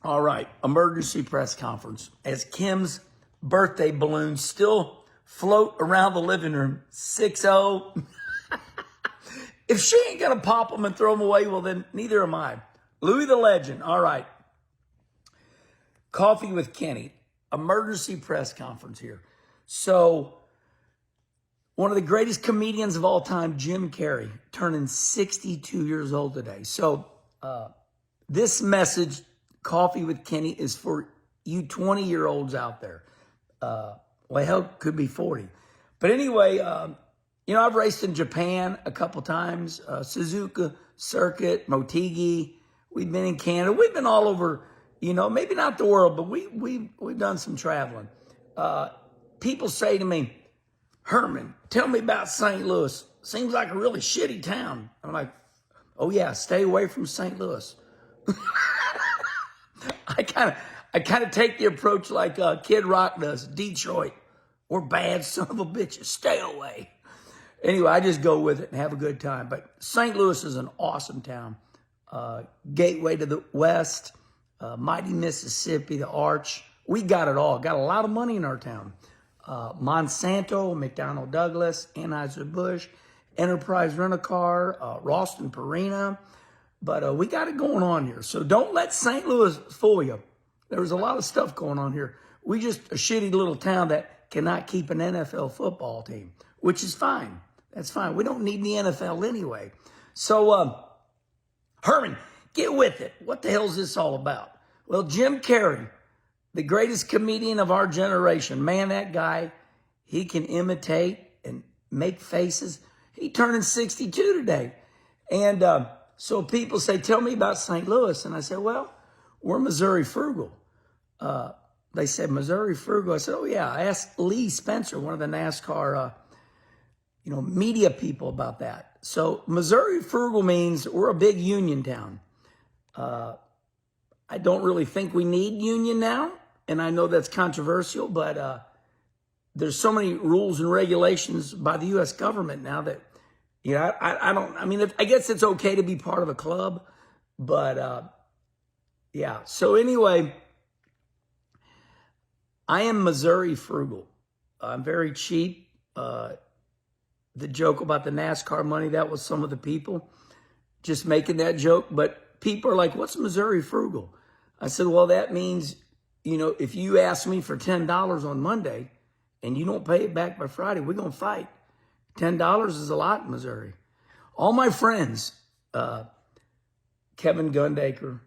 All right, emergency press conference. As Kim's birthday balloons still float around the living room, 6-0. If she ain't going to pop them and throw them away, well, then neither am I. Louis the Legend. All right. Coffee with Kenny. Emergency press conference here. So, one of the greatest comedians of all time, Jim Carrey, turning 62 years old today. So, this message, Coffee with Kenny, is for you 20-year-olds out there. Well, hell, could be 40. But anyway, I've raced in Japan a couple times, Suzuka Circuit, Motegi. We've been in Canada. We've been all over, maybe not the world, but we've done some traveling. People say to me, Herman, tell me about St. Louis. Seems like a really shitty town. I'm like, oh yeah, stay away from St. Louis. I kind of take the approach like Kid Rock does. Detroit, we're bad son of a bitches. Stay away. Anyway, I just go with it and have a good time. But St. Louis is an awesome town. Gateway to the West, mighty Mississippi, the Arch. We got it all. Got a lot of money in our town. Monsanto, McDonnell Douglas, Anheuser-Busch, Enterprise Rent-A-Car, Ralston Purina. But we got it going on here. So don't let St. Louis fool you. There's a lot of stuff going on here. We just a shitty little town that cannot keep an NFL football team, which is fine. That's fine. We don't need the NFL anyway. So, Herman, get with it. What the hell is this all about? Well, Jim Carrey, the greatest comedian of our generation. Man, that guy, he can imitate and make faces. He turning 62 today. And so people say, tell me about St. Louis. And I said, well, we're Missouri frugal. They said, Missouri frugal. I said, oh, yeah. I asked Lee Spencer, one of the NASCAR media people about that. So Missouri frugal means we're a big union town. I don't really think we need union now. And I know that's controversial, but there's so many rules and regulations by the U.S. government now that, I guess it's okay to be part of a club, but yeah. So anyway, I am Missouri frugal. I'm very cheap. The joke about the NASCAR money, that was some of the people just making that joke. But people are like, what's Missouri frugal? I said, well, that means, if you ask me for $10 on Monday and you don't pay it back by Friday, we're going to fight. $10 is a lot in Missouri. All my friends, Kevin Gundaker,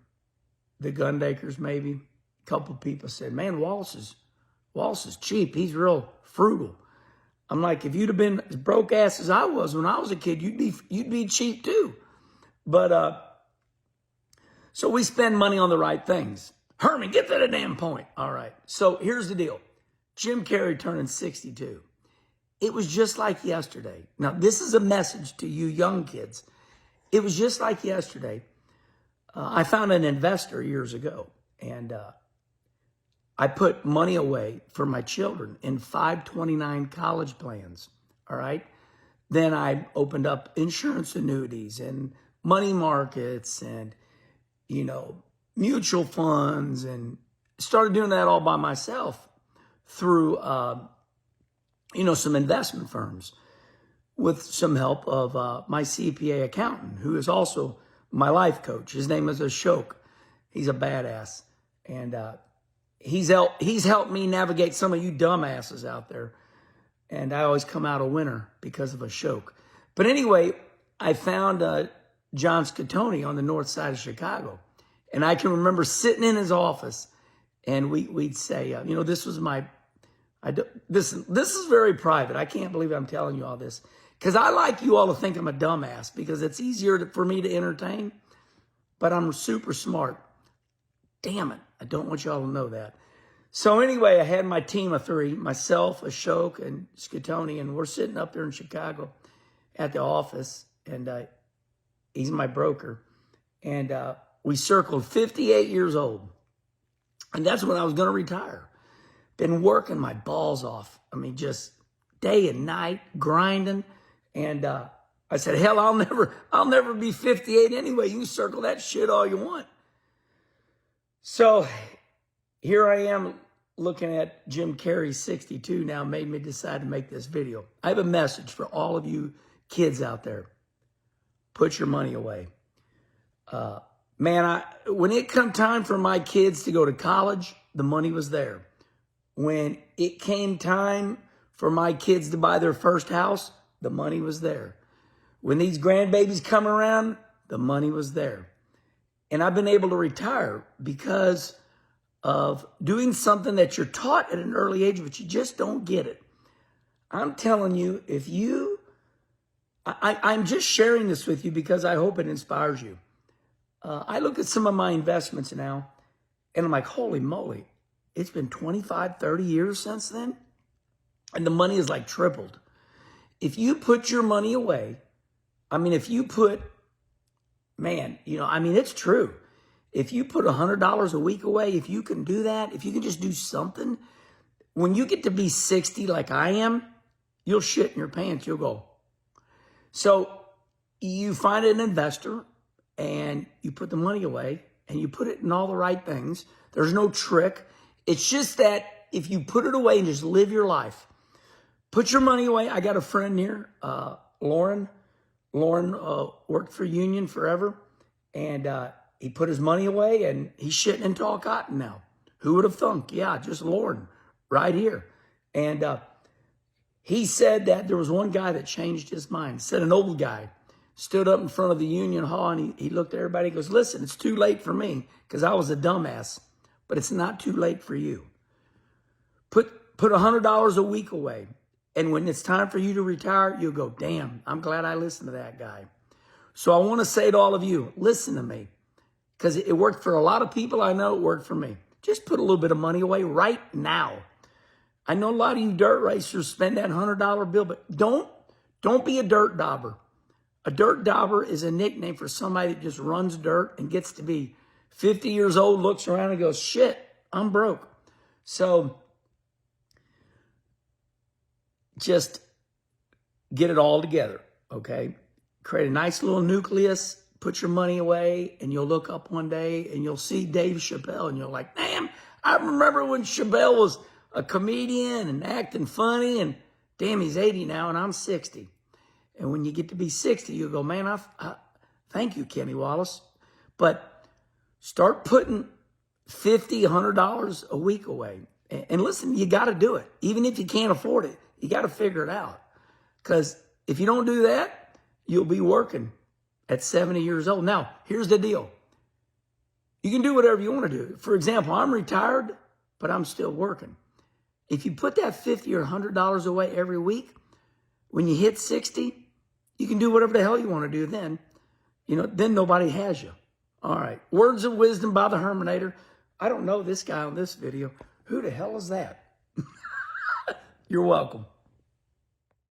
the Gundakers maybe, a couple people said, man, Wallace is cheap. He's real frugal. I'm like, if you'd have been as broke ass as I was when I was a kid, you'd be cheap too. But so we spend money on the right things. Herman, get to the damn point. All right. So here's the deal. Jim Carrey turning 62. It was just like yesterday. Now, this is a message to you young kids. It was just like yesterday. I found an investor years ago, and I put money away for my children in 529 college plans, all right? Then I opened up insurance annuities and money markets and, mutual funds, and started doing that all by myself through, some investment firms with some help of my CPA accountant, who is also my life coach. His name is Ashok. He's a badass. And he's helped me navigate some of you dumbasses out there. And I always come out a winner because of Ashok. But anyway, I found John Scatoni on the north side of Chicago. And I can remember sitting in his office, and we'd say, this was my... This is very private. I can't believe I'm telling you all this, because I like you all to think I'm a dumbass because it's easier for me to entertain, but I'm super smart. Damn it. I don't want y'all to know that. So anyway, I had my team of three, myself, Ashok, and Scatoni, and we're sitting up there in Chicago at the office, and he's my broker. And we circled 58 years old, and that's when I was going to retire. Been working my balls off. I mean, just day and night, grinding. And I said, hell, I'll never be 58 anyway. You can circle that shit all you want. So here I am looking at Jim Carrey's 62 now, made me decide to make this video. I have a message for all of you kids out there. Put your money away. Man, when it come time for my kids to go to college, the money was there. When it came time for my kids to buy their first house, the money was there. When these grandbabies come around, the money was there. And I've been able to retire because of doing something that you're taught at an early age, but you just don't get it. I'm telling you, I'm just sharing this with you because I hope it inspires you. I look at some of my investments now, and I'm like, holy moly, it's been 25, 30 years since then, and the money is like tripled. If you put your money away, if you put, it's true. If you put $100 a week away, if you can do that, if you can just do something, when you get to be 60 like I am, you'll shit in your pants. You'll go. So you find an investor and you put the money away and you put it in all the right things. There's no trick. It's just that if you put it away and just live your life, put your money away. I got a friend here, Lauren. Lauren worked for Union forever, and he put his money away, and he's shitting in tall cotton now. Who would have thunk? Yeah, just Lauren right here. And he said that there was one guy that changed his mind. Said an old guy stood up in front of the Union Hall, and he looked at everybody. He goes, listen, it's too late for me because I was a dumbass, but it's not too late for you. Put $100 a week away. And when it's time for you to retire, you'll go, damn, I'm glad I listened to that guy. So I want to say to all of you, listen to me, because it worked for a lot of people. I know it worked for me. Just put a little bit of money away right now. I know a lot of you dirt racers spend that $100 bill, but don't be a dirt dauber. A dirt dauber is a nickname for somebody that just runs dirt and gets to be 50 years old, looks around and goes, shit, I'm broke. So just get it all together, okay? Create a nice little nucleus, put your money away, and you'll look up one day and you'll see Dave Chappelle and you're like, damn, I remember when Chappelle was a comedian and acting funny, and damn, he's 80 now and I'm 60. And when you get to be 60, you'll go, man, I thank you, Kenny Wallace. But start putting $50, $100 a week away. And listen, you got to do it. Even if you can't afford it, you got to figure it out. Because if you don't do that, you'll be working at 70 years old. Now, here's the deal. You can do whatever you want to do. For example, I'm retired, but I'm still working. If you put that $50 or $100 away every week, when you hit 60, you can do whatever the hell you want to do then. Then nobody has you. All right. Words of wisdom by the Herminator. I don't know this guy on this video. Who the hell is that? You're welcome.